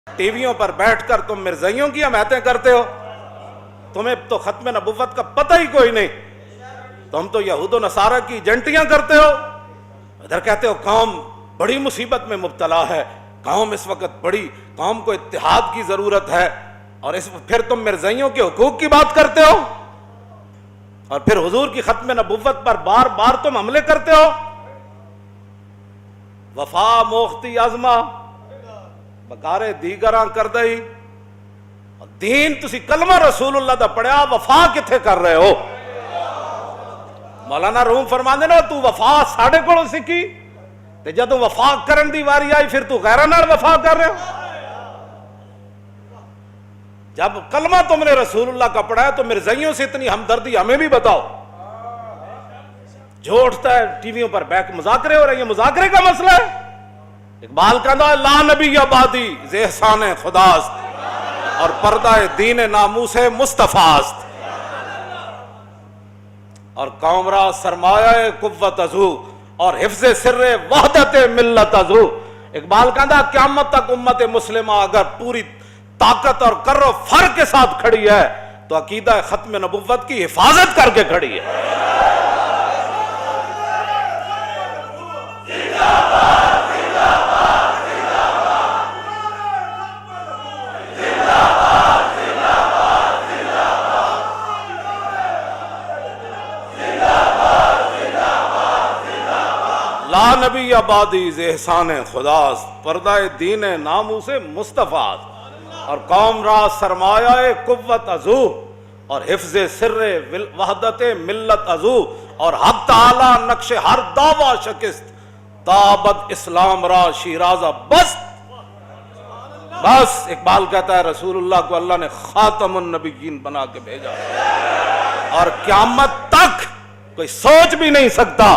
T ویوں پر بیٹھ کر تم مرزائیوں کی حمایتیں کرتے ہو، تمہیں تو ختم نبوت کا پتہ ہی کوئی نہیں، تم تو یہود و نصارہ کی ایجنٹیاں کرتے ہو، ادھر کہتے ہو قوم بڑی مصیبت میں مبتلا ہے، قوم اس وقت بڑی، قوم کو اتحاد کی ضرورت ہے، اور پھر تم مرزائیوں کے حقوق کی بات کرتے ہو، اور پھر حضور کی ختم نبوت پر بار بار تم حملے کرتے ہو۔ وفا موختی ازما بکارے دیگراں کر دئی، دین تسی کلمہ رسول اللہ دا پڑھیا، وفا کتھے کر رہے ہو؟ مولانا روم فرماندے نا تو وفا ساڑھے کولوں سکھی تے جدوں وفا کرن دی واری آئی پھر تو غیراں نال وفا کر رہے ہو۔ جب کلمہ تم نے رسول اللہ کا پڑھا ہے تو مرزائیوں سے اتنی ہمدردی ہمیں بھی بتاؤ۔ جو اٹھتا ہے ٹی ویوں پر بیٹھ مذاکرے ہو رہے ہیں، یہ مذاکرے کا مسئلہ ہے؟ اقبال کہتا ہے لا نبی آبادی ز احسان خداست اور پردہ دین ناموس مصطفیٰ است، اور قوم را سرمایہ قوت ازو اور حفظ سر وحدت ملت ازو۔ اقبال کہتا ہے قیامت تک امت مسلمہ اگر پوری طاقت اور کر و فر کے ساتھ کھڑی ہے تو عقیدہ ختم نبوت کی حفاظت کر کے کھڑی ہے۔ لا نبی آبادی ز احسان خداست پردہ دین ناموس مصطفیٰ اور قوم را سرمایہ قوت ازو اور حفظ سر وحدت ملت ازو اور حق تعالی نقش ہر دعویٰ شکست تابد اسلام را شیرازہ بست۔ بس اقبال کہتا ہے رسول اللہ کو اللہ نے خاتم النبیین بنا کے بھیجا اور قیامت تک کوئی سوچ بھی نہیں سکتا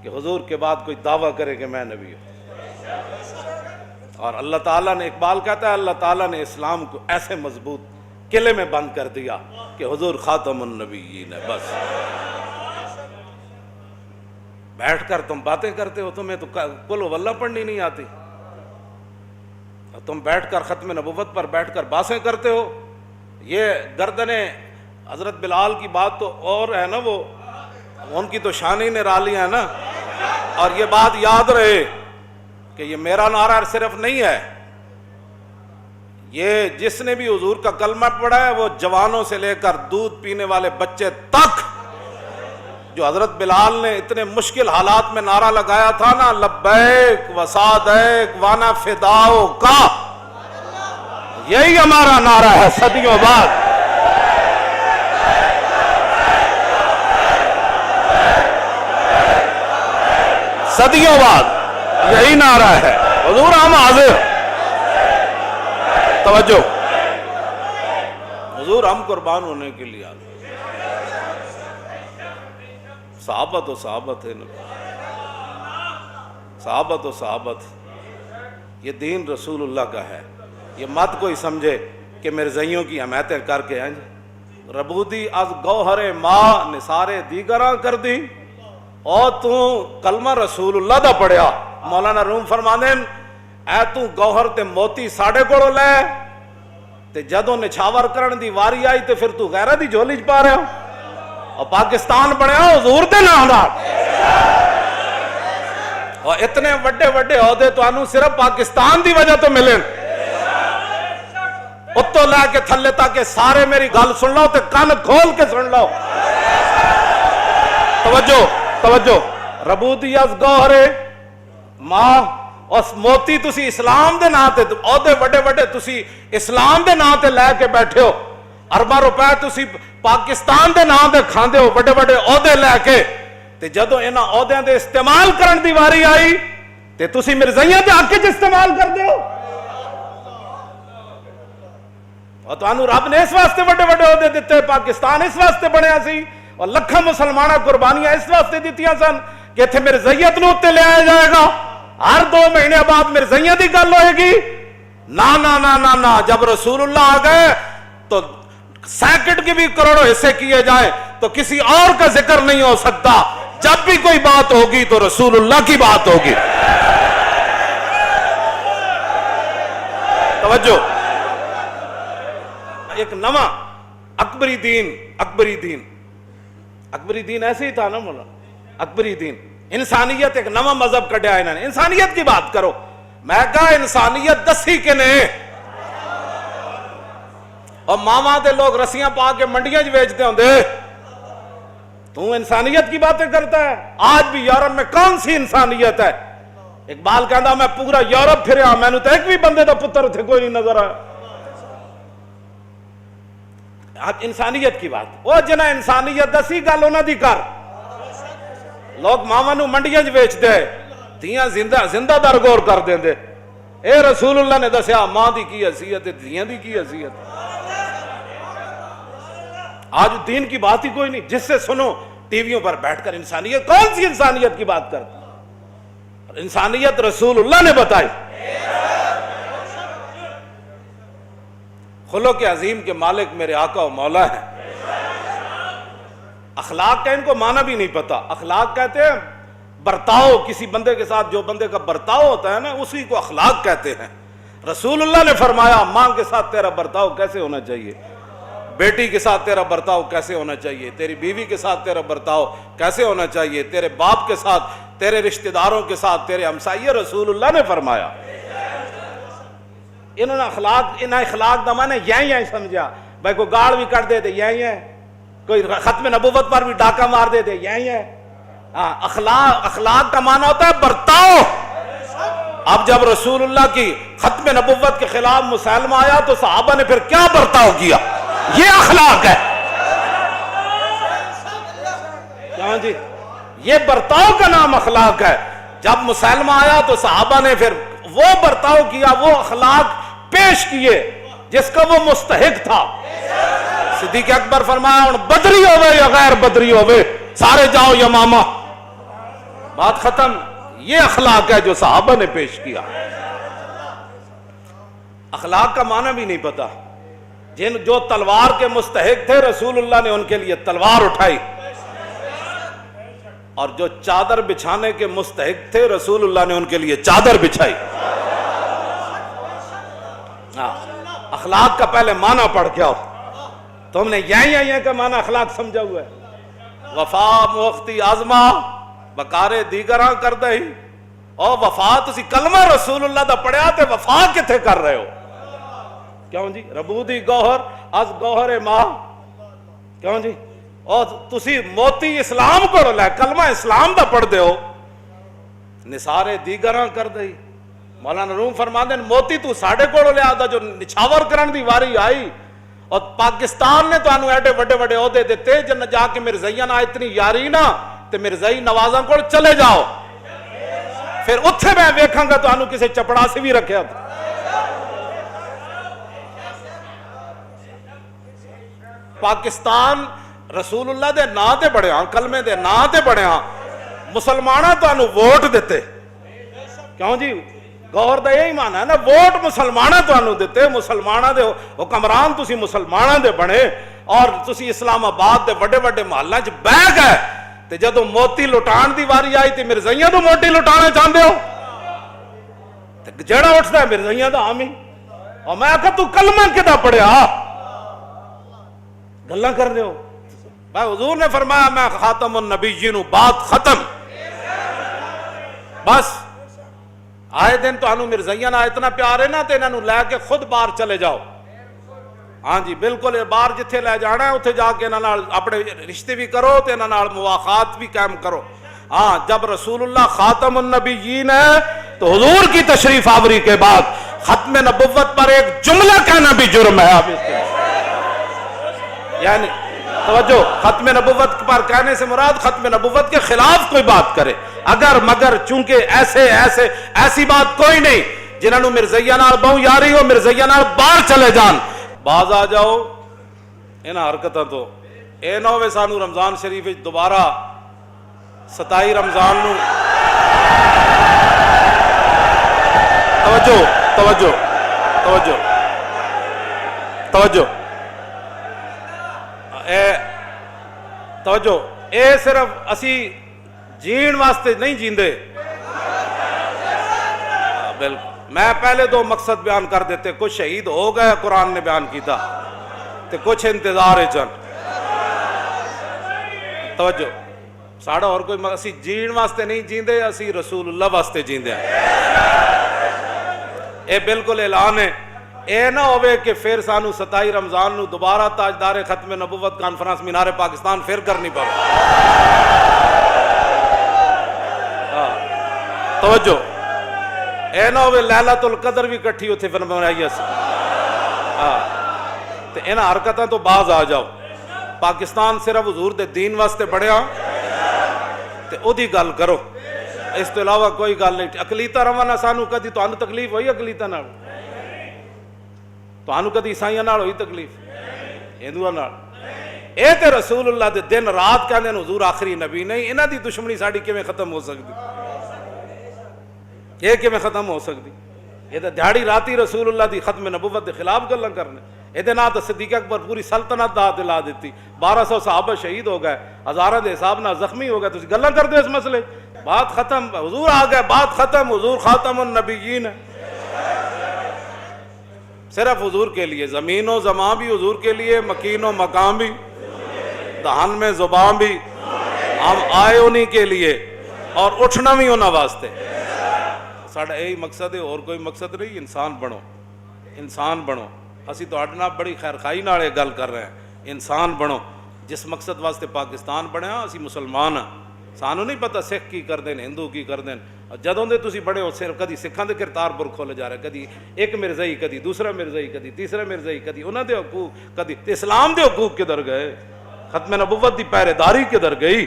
کہ حضور کے بعد کوئی دعویٰ کرے کہ میں نبی ہوں۔ اور اللہ تعالیٰ نے، اقبال کہتا ہے اللہ تعالیٰ نے اسلام کو ایسے مضبوط قلعے میں بند کر دیا کہ حضور خاتم النبیین ہے۔ بس بیٹھ کر تم باتیں کرتے ہو، تمہیں تو قل واللہ پڑھنی نہیں آتی، تم بیٹھ کر ختم نبوت پر بیٹھ کر باتیں کرتے ہو۔ یہ گردن حضرت بلال کی بات تو اور ہے نا، وہ ان کی تو شان ہی نرالی ہے نا۔ اور یہ بات یاد رہے کہ یہ میرا نعرہ صرف نہیں ہے، یہ جس نے بھی حضور کا کلمہ پڑھا ہے وہ جوانوں سے لے کر دودھ پینے والے بچے تک، جو حضرت بلال نے اتنے مشکل حالات میں نعرہ لگایا تھا نا، لبیک و سعدیک وانا فداؤ کا، یہی ہمارا نعرہ ہے صدیوں بعد۔ صدیوں بعد یہی نعرہ ہے، حضور ہم حاضر، توجہ، حضور ہم قربان ہونے کے لیے حاضر۔ صحابہ تو صحابت ہے، صحابہ تو صحابت، یہ دین رسول اللہ کا ہے۔ یہ مت کوئی سمجھے کہ مرزائیوں کی حمایتیں کر کے ہیں ربودی از گوہر ماں نثارے دیگراں کر دی، اور تو کلمہ رسول اللہ دا پڑھیا۔ مولانا روم فرماندے اے تو گوہر تے موتی ساڑھے کوڑوں لے تے جدوں نچھاور کرن دی واری آئی تے پھر تو غیرہ دی جھولی چ پا رہے ہو، اور پاکستان بنیا حضور دے نام دا، اور اتنے وڈے وڈے عہدے تو انہوں صرف پاکستان دی وجہ تو ملیں۔ اتو لے کے تھلے تاکہ سارے میری گل سن لو تے کان کھول کے سن لو۔ توجہ توجہ، ربودی از گوہرے ماں، اس موتی تسی اسلام دے نام تے عہدے وڈے وڈے تسی اسلام دے نام تے لے کے بیٹھے ہو، ارباں روپے تسی پاکستان دے نام تے کھاندے ہو وڈے وڈے عہدے لے کے، تے جدوں انہاں عہدیاں دے استعمال کرن دی واری آئی تے تسی مرزائیاں دے حق وچ استعمال کردے ہو۔ اور تانوں رب نے اس واسطے وڈے وڈے عہدے دتے، پاکستان اس واسطے بنیا سی، اور لکھاں مسلمانہ قربانیاں اس واسطے دیتیاں سن کہ اتنے مرزائیت نو تے لے آیا جائے گا، ہر 2 مہینے بعد مرزائیاں دی گل ہوئے گی۔ نا نا نا نا نا، جب رسول اللہ آ گئے تو سیکنڈ کے بھی کروڑوں حصے کیے جائیں تو کسی اور کا ذکر نہیں ہو سکتا، جب بھی کوئی بات ہوگی تو رسول اللہ کی بات ہوگی۔ توجہ، ایک نواں اکبری دین ایسے ہی تھا نا مولا، اکبری دین، انسانیت ایک نواں مذہب کڈیا انہوں نے، انسانیت کی بات کرو، میں کہا انسانیت دسی کے نے، اور ماما دے لوگ رسیاں پا کے منڈیاں ویچتے ہوں دے، تو انسانیت کی باتیں کرتا ہے؟ آج بھی یورپ میں کون سی انسانیت ہے؟ اقبال کہندا میں پورا یورپ پھریا، میں نے تو ایک بھی بندے دا پتر اتنے کوئی نہیں نظر آیا۔ آپ انسانیت کی بات، وہ جنہ انسانیت دسی گل انہاں دی کر، لوگ ماما نو منڈیاں ویچ دے، دیاں زندہ در غور کر دیں دے، اے رسول اللہ نے دسیا ماں دی کی حیثیت ہے، دیاں دی کی حیثیت ہے۔ آج دین کی بات ہی کوئی نہیں، جس سے سنو ٹی ویوں پر بیٹھ کر انسانیت، کون سی انسانیت کی بات کرتا؟ انسانیت رسول اللہ نے بتائی۔ خلق عظیم کے مالک میرے آقا و مولا ہیں۔ اخلاق کا ان کو معنی بھی نہیں پتا، اخلاق کہتے ہیں برتاؤ، کسی بندے کے ساتھ جو بندے کا برتاؤ ہوتا ہے نا، اسی کو اخلاق کہتے ہیں۔ رسول اللہ نے فرمایا ماں کے ساتھ تیرا برتاؤ کیسے ہونا چاہیے، بیٹی کے ساتھ تیرا برتاؤ کیسے ہونا چاہیے، تیری بیوی کے ساتھ تیرا برتاؤ کیسے ہونا چاہیے، تیرے باپ کے ساتھ، تیرے رشتہ داروں کے ساتھ، تیرے ہمسائیے، رسول اللہ نے فرمایا۔ انہوں نے اخلاق دا معنی یہی سمجھا، بھائی کوئی گاڑ بھی کر دے دے یہی ہے، کوئی ختم نبوت پر بھی ڈاکہ مار دے دے یہی ہے۔ اخلاق کا معنی ہوتا ہے برتاؤ۔ اب جب رسول اللہ کی ختم نبوت کے خلاف مسلمہ آیا تو صحابہ نے پھر کیا برتاؤ کیا، یہ اخلاق ہے۔ کیوں جی؟ یہ برتاؤ کا نام اخلاق ہے۔ جب مسلمہ آیا تو صحابہ نے پھر وہ برتاؤ کیا، وہ اخلاق پیش کیے جس کا وہ مستحق تھا۔ صدیق اکبر فرمایا ہن بدری ہوئے یا غیر بدری ہوئے سارے جاؤ یمامہ، بات ختم۔ یہ اخلاق ہے جو صحابہ نے پیش کیا۔ اخلاق کا معنی بھی نہیں پتا، جو تلوار کے مستحق تھے رسول اللہ نے ان کے لیے تلوار اٹھائی، اور جو چادر بچھانے کے مستحق تھے رسول اللہ نے ان کے لیے چادر بچھائی۔ اخلاق کا پہلے معنی پڑھ کے آؤ، تم نے یہی کا معنی اخلاق سمجھا ہوا ہے۔ وفا موختی آزما بکارے دیگراں کر دہی، اور وفا تسی کلمہ رسول اللہ دا پڑھیا تے وفا کتھے کر رہے ہو؟ کیوں جی؟ ربودی گوہر از گوہر ماں، کیوں جی؟ اور تسی موتی اسلام کو لے کلمہ اسلام دا پڑھ دے ہو، نثارے دیگراں کر دئی۔ مولانا روم فرماندے موتی تو ساڑھے کو لے آدھا جو نچھاور کرن دی واری آئی، اور پاکستان نے تو انہوں ایڈے وڈے وڈے عہدے دیتے، جن جا کے مرزائیاں نہ اتنی یاری نہ تے مرزائی نوازاں کو چلے جاؤ، پھر اتھے میں ویکھاں گا تو انہوں کسے چپڑا سے بھی رکھے تھا۔ پاکستان رسول اللہ دے نا تے بڑے ہاں، کلمے دے نا تے بڑے ہاں، مسلمانہ تو انہوں ووٹ دیتے، کیوں جی؟ گور دا یہی معنی ہے نا، ووٹ مسلمانہ تو انہوں دیتے، مسلمانہ دے حکمران تسی مسلمانہ دے بنے، اور تسی اسلام آباد دے وڈے وڈے محلہ چ بہ گئے، تے جدو موتی لٹان دی واری آئی تے مرزائیاں تو موتی لٹانا چاہتے ہو، تے جڑا اٹھتا ہے مرزائیاں دا حامی، اور میں کہا تو کلمہ کدا پڑھیا، گلاں کر دے ہو۔ بھائی حضور نے فرمایا میں خاتم النبیین، بات ختم، بس۔ آئے دن تو انہوں مرزائیاں نہ اتنا پیار ہے نا تے انہوں لے کے خود باہر چلے جاؤ، ہاں جی بالکل، باہر جتھے لے جانا ہے اتھے جا کے انہوں اپنے رشتے بھی کرو تے انہوں مواخات بھی قائم کرو۔ ہاں جب رسول اللہ خاتم النبیین ہے تو حضور کی تشریف آوری کے بعد ختم نبوت پر ایک جملہ کہنا بھی جرم ہے۔ آپ اس کے یعنی توجہ، ختم نبوت پر کہنے سے مراد ختم نبوت کے خلاف کوئی بات کرے، اگر مگر چونکہ ایسی بات کوئی نہیں، جنہوں مرزائیاں نال بہو یاری ہو مرزائیاں نال باہر چلے جان، باز آ جاؤ انہاں حرکتاں تو۔ اے نہ ہوئے سانو رمضان شریف دوبارہ 27 رمضان نو توجہ توجہ توجہ توجہ توجہ، اے صرف اسی جین واسطے نہیں جیندے، بالکل میں پہلے دو مقصد بیان کر دیتے، کچھ شہید ہو گئے قرآن نے بیان کیتا تے کچھ انتظار چن توجہ ساڑا اور کوئی اسی جین واسطے نہیں جیندے، اسی رسول اللہ واسطے جیندے ہیں۔ اے بالکل اعلان ہے، اے نہ ہوئے کہ پھر سانو 27 رمضان نو دوبارہ تاجدار ختم نبوت کانفرنس مینار پاکستان پھر کرنی پڑے۔ توجہ اے نہ ہوئے لیلۃ القدر بھی کٹھی ہوتے پھر منائی اسی تے انہاں حرکتاں تو باز آ جاؤ۔ پاکستان صرف حضور دے دین واسطے بڑھیا تے او دی گل کرو، اس تو علاوہ کوئی گل نہیں۔ اقلیتاں روانا سانو کدی تانوں تکلیف ہوئی اقلیتاں نال؟ تانوں کدی عیسائیاں نال ہوئی تکلیف؟ ہندوؤں نال؟ اے تے رسول اللہ دے دن رات کہندے حضور آخری نبی نہیں، انہاں دی دشمنی ساڈی کیویں ختم ہو سکدی؟ یہ کیویں ختم ہو سکدی؟ یہ تے دیہڑی راتی رسول اللہ دی ختم نبوت دے خلاف گلاں کرنے۔ یہ نہ تو صدیق اکبر پوری سلطنت دا دلا دیتی، 1200 صحابہ شہید ہو گئے، ہزاراں دے حساب نہ زخمی ہو گئے، تسی گلاں کردے اس مسئلے؟ بات ختم، حضور آ گئے، بات ختم، حضور خاتم النبیین ہے۔ صرف حضور کے لیے، زمین و زمان بھی حضور کے لیے، مکین و مقام بھی، دہن میں زبان بھی، ہم آئے انہی کے لیے اور اٹھنا بھی انہاں واسطے۔ ساڑھا یہی مقصد ہے، اور کوئی مقصد نہیں۔ انسان بنو، انسان بنو۔ اسی تو اڈنا بڑی خیر خائی نال یہ گل کر رہے ہیں، انسان بنو۔ جس مقصد واسطے پاکستان بنیا اسی مسلمان ہاں، سانو نہیں پتہ سکھ کی کر دین، ہندو کی کر دین۔ جدوں دے تسی بڑے ہو صرف کدی سکھاں دے کرتارپور کھولے جا رہے، کدی ایک مرزائی، کدی دوسرا مرزائی، کدی تیسرا مرزائی، کدی انہاں دے حقوق، کدی اسلام دے حقوق کدھر گئے؟ ختم نبوت دی پہرے داری کدھر گئی؟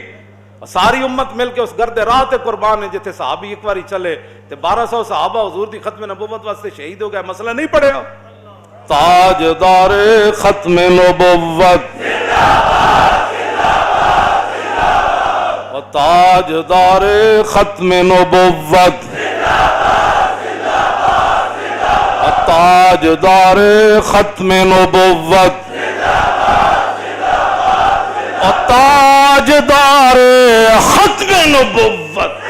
ساری امت مل کے اس گرد راہ تے قربان ہے جتھے صحابی ایک باری چلے تے 1200 صحابہ حضور دی ختم نبوت واسطے شہید ہو گئے، مسئلہ نہیں پڑھیا؟ تاجدار ختم نبوت اور تاجدار ختم نبوت اور تاجدار ختم نبوت اور تاجدار ختم نبوت